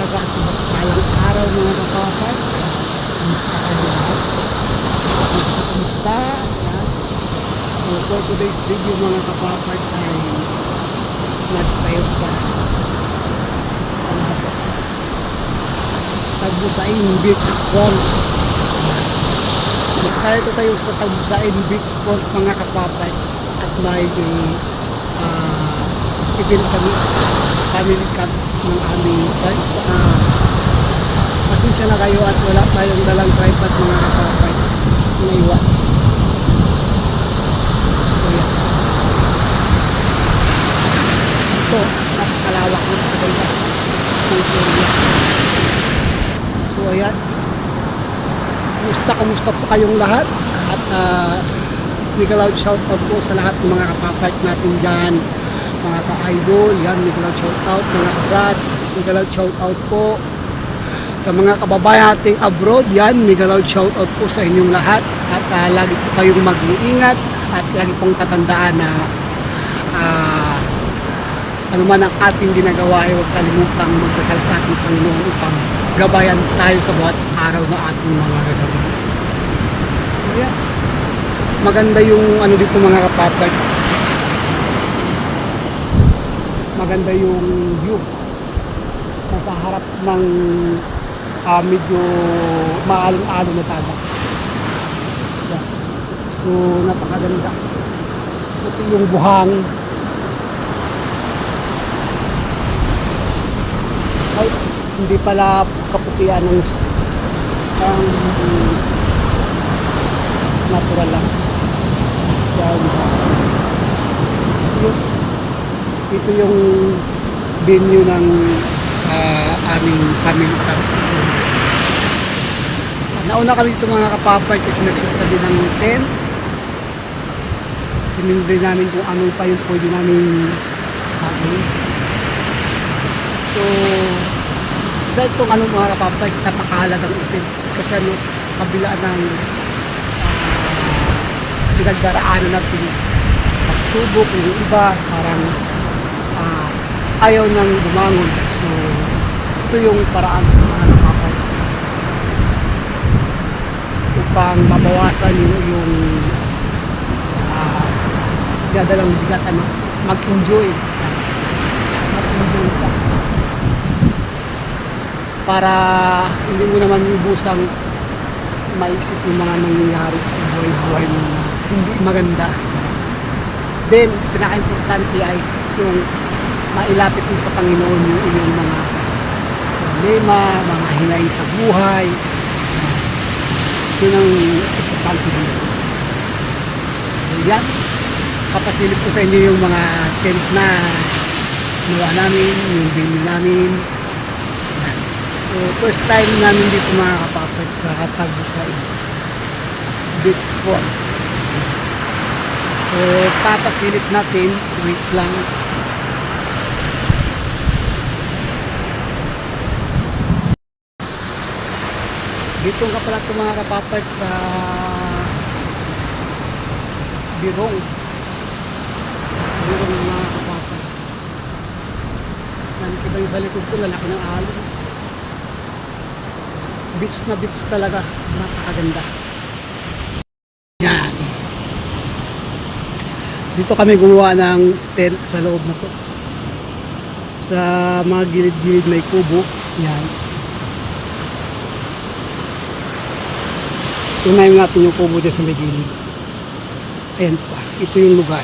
umaga at palang araw mga kapapay. Kumusta kayo lahat? Kumusta? Yan. So for today's video mga kapapay ay nagtayo sa Tagbusain Beach Front. Nagtayo tayo sa Tagbusain Beach Front mga kapapay at may event kami, family camp ng aming church. Pasensya na kayo at wala tayong dalang tripod mga kapapay, naiwan. So yan, ito napakalawak ng paganda ng area. So ayan, kumusta po kayong lahat at mega loud shoutout po sa lahat ng mga kapapay natin dyan, mga ka-idol. Yan, mega loud shoutout mga kabrad, mega loud shoutout po sa mga kababayan nating abroad. Yan, mega loud shoutout po sa inyong lahat at lagi po kayong mag-iingat at lagi pong tatandaan na ano man ang ating ginagawa ay huwag kalimutang magdasal sa ating Panginoon upang gabayan tayo sa bawat araw na ating mga gagawin. So yan, maganda yung ano dito mga kapapay, maganda yung view nasa harap ng medyo maalon-alon na taga. Yeah. So napakaganda. Ito yung buhangin. Ay, hindi pala kaputian ng natural lang. Yan. Ito yung venue ng aming family camp. So, nauna kami dito mga kapapay kasi nagset kami ng tent. Tinindi namin kung ano pa yung pwede namin gagawin. So, isa itong ano mga kapapay, napakahalagang event kasi ano, sa kabila ng pinagdaraanan natin pagsubok, yung iba parang ayaw nang bumangon. So ito yung paraan ng mga kapapay upang mabawasan yung dadalang bigat, ano, mag-enjoy ka para hindi mo naman lubusang maisip yung mga nangyayari sa buhay-buhay mo na hindi maganda. Then, pinaka-importante ay yung mailapit mo sa Panginoon yung iyong mga problema, mga hinaing sa buhay. Yun ang importante dito. So, yan. Kapasilip ko sa inyo yung mga tent na nawa namin, yung venue namin. So, first time namin dito mga kapapag sa Tagbusain Beach Front. So, papasilip natin. Wait lang. Dito nga pala ito mga kapapag sa Birong mga kapapag. Nakikita yung sa likod ko, lalaki ng alon. Beach na beach talaga, napakaganda. Yan, dito kami gumawa ng tent sa loob na to. Sa mga gilid-gilid may kubo. Yan, tunayin natin yung kubo dyan sa may gilid. Ayan pa, ito yung lugar.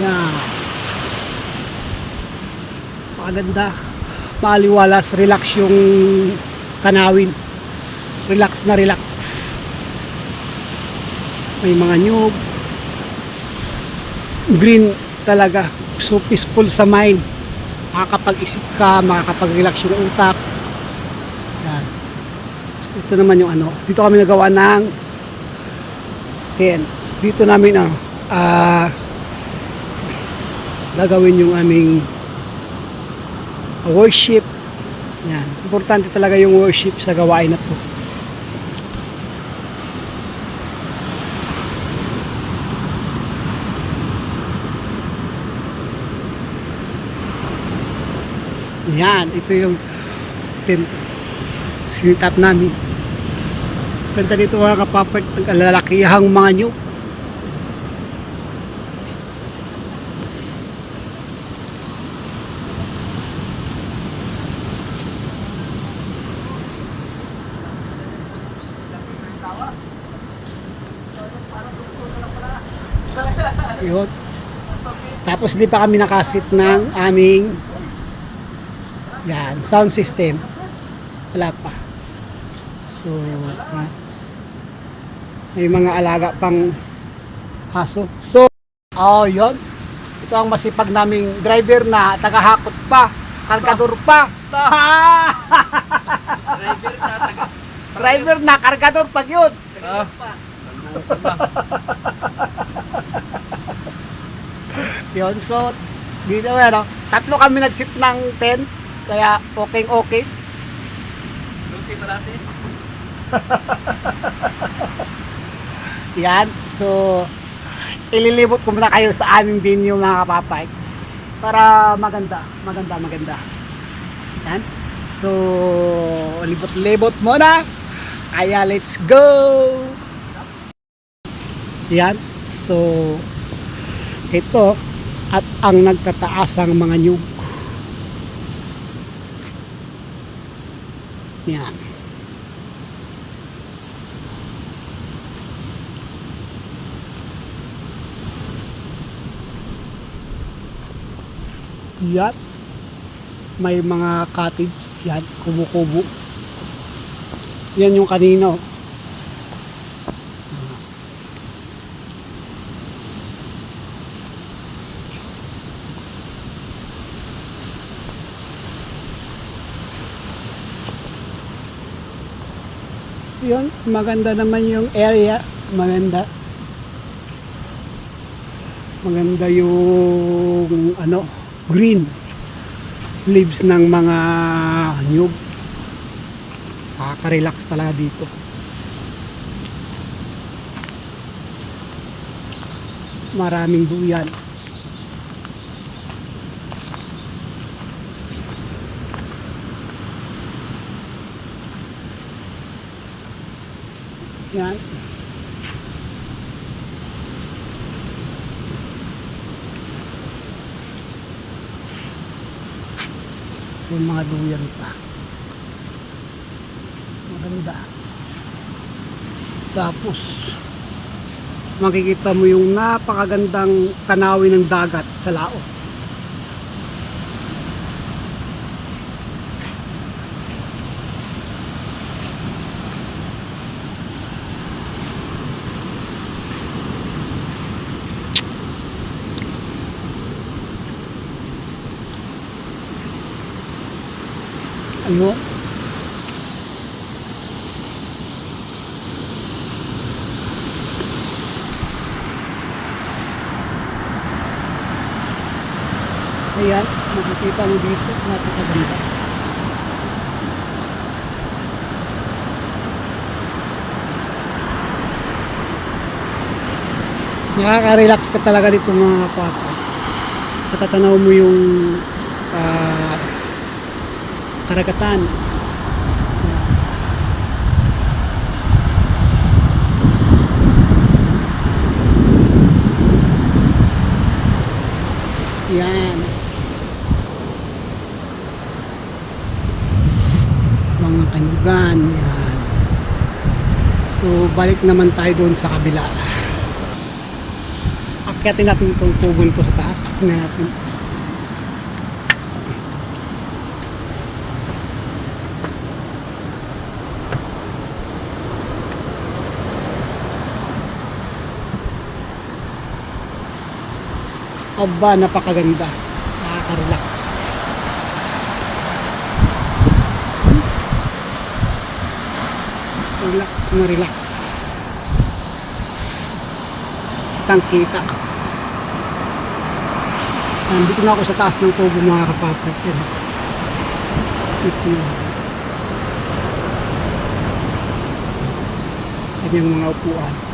Yan, napakaganda, maaliwalas, relax yung tanawin, relax na relax. May mga nyug, green talaga, so peaceful sa mind, makakapag-isip ka, makakapag-relax yung utak. Yan. So, ito naman yung ano, dito kami nagawa ng tent. Dito namin gagawin yung aming worship. Yan. Importante talaga yung worship sa gawain na to. Yan, ito yung tent. Sinitap namin. Ganda dito mga kapapag, lalakihang mga nyo. Yun. Tapos di pa kami nakasit ng aming yan, sound system. Wala pa. So, may mga alaga pang aso. So, yun. Ito ang masipag naming driver na tagahakot pa, kargador pa. Driver na taga. Driver na, kargador pa yun. Yun, so, dito ano, tatlo kami nag-sit ng tent, kaya okay. Lucy Malasi. Yan, so, ililibot ko muna kayo sa aming venue mga kapapay para maganda. Yan, so, libot-libot muna, kaya let's go. Yan, so, ito at ang nagtataasang mga nyug. Yan. Yan. May mga cottage. Yan. Kubo-kubo. Yan yung kanino. Yun, maganda naman yung area, maganda yung ano, green leaves ng mga nyug. Nakaka-relax talaga dito. Maraming duyan. Yan. Yung mga duyan pa. Maganda. Tapos makikita mo yung napakagandang tanawin ng dagat sa Lao. Ayun. Ayan, makikita mo dito, napakaganda. Nakaka-relax ka talaga dito mga kapapa. Natatanaw mo yung karagatan. Yan. Mga kanyugan. Yan. So, balik naman tayo doon sa kabila. Akyatin natin itong tubo nito sa taas. Tingnan natin. Aba, napakaganda. Nakaka-relax. Relax na relax. Kitang-kita. Nandito na ako sa taas ng tubo mga kapapret. Ito yun. Kanyang mga upuan.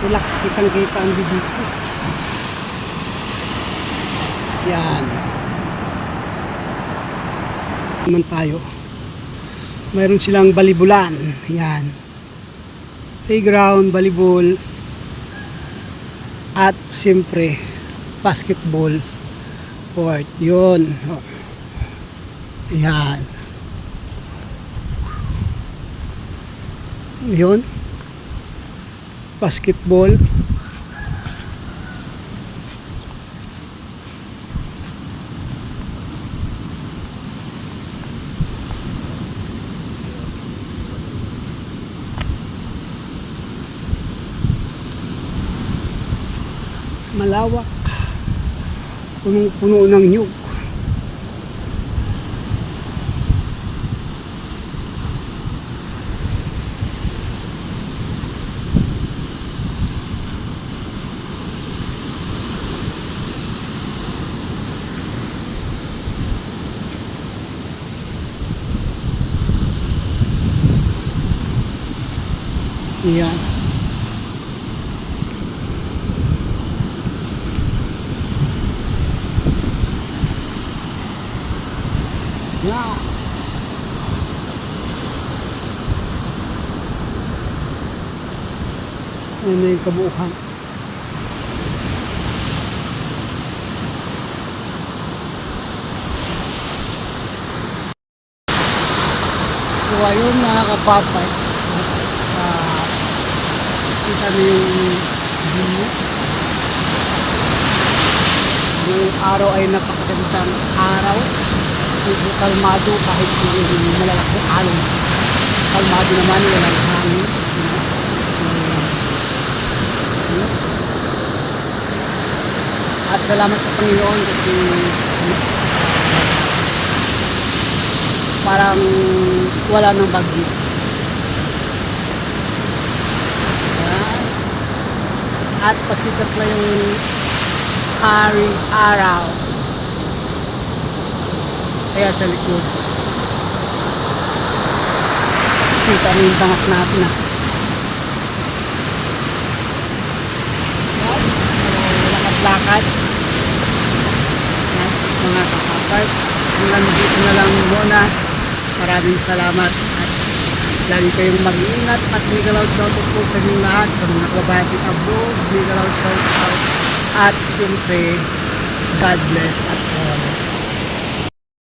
Relax, kitang-kita ang bibig ko. Yan. Naman tayo. Mayroon silang balibulan. Yan. Playground, volleyball, at siyempre basketball court. Yun. Oh. Yan. Yun. Basketball. Malawak, punong-puno ng nyug. Yan. Yeah. Ano na yung kabuuhan. So ayun mga kapapay, kita na yung view. Yung araw ay napakagandang araw. Medyo kalmado kahit yung malalaking alon. Kalmado naman, walang hangin. So, at salamat sa Panginoon kasi parang wala nang bagyo. Yan. At pasikat na yung araw. Kaya sa likod kita na yung bangas natin yan. So lakad-lakad yan mga kapapart, hanggang dito na lang muna. Maraming salamat at lagi kayong mag-iingat at mega loud shoutout po sa inyong lahat, sa mga kababayan abroad. Mega loud shoutout at syempre God bless at all.